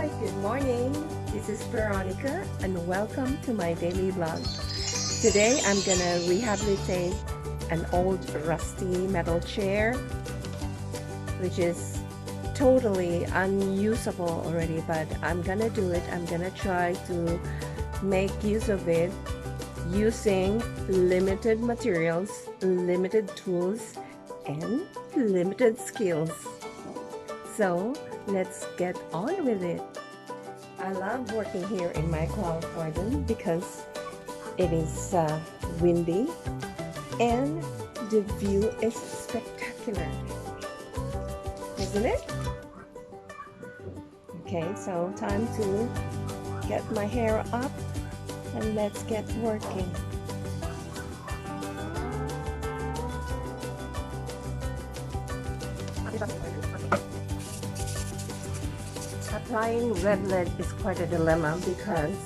Good morning. This is Veronica and welcome to my daily vlog. Today I'm gonna rehabilitate an old rusty metal chair which is totally unusable already, but I'm gonna do it. I'm gonna try to make use of it using limited materials, limited tools, and limited skills. So let's get on with it. I love working here in my cloud garden because it is windy and the view is spectacular, isn't it? Okay, so time to get my hair up and let's get working. Applying red lead is quite a dilemma because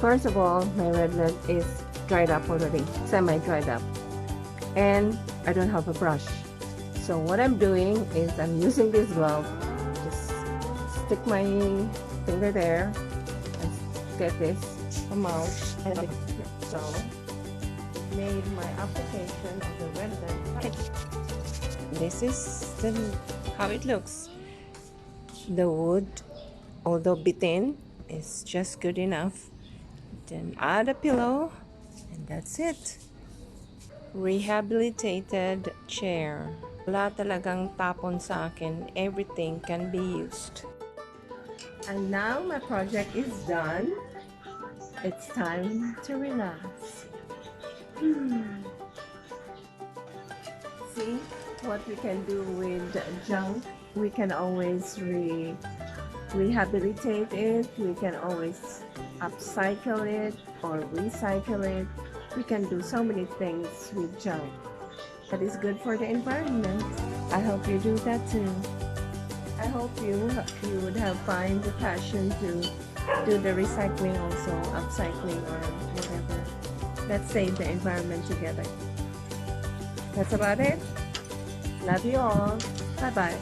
first of all, my red lead is dried up already, semi-dried up, and I don't have a brush. So what I'm doing is I'm using this glove, just stick my finger there and get this amount, and so made my application of the red lead. This is how it looks. The wood, although beaten, is just good enough. Then add a pillow and that's it. Rehabilitated chair. Wala talagang tapon sa akin. Everything can be used. And now my project is done. It's time to relax. See what we can do with junk. We can always rehabilitate it. We can always upcycle it or recycle it. We can do so many things with junk that is good for the environment. I hope you do that too. I hope you would have find the passion to do the recycling also, upcycling or whatever. Let's save the environment together. That's about it. Love you all. Bye-bye.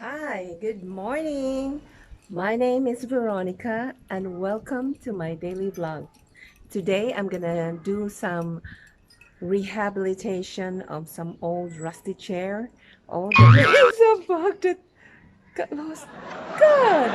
Hi, good morning. My name is Veronica and welcome to my daily vlog. Today I'm gonna do some rehabilitation of some old rusty chair. Oh, there is a bug that got lost. Good.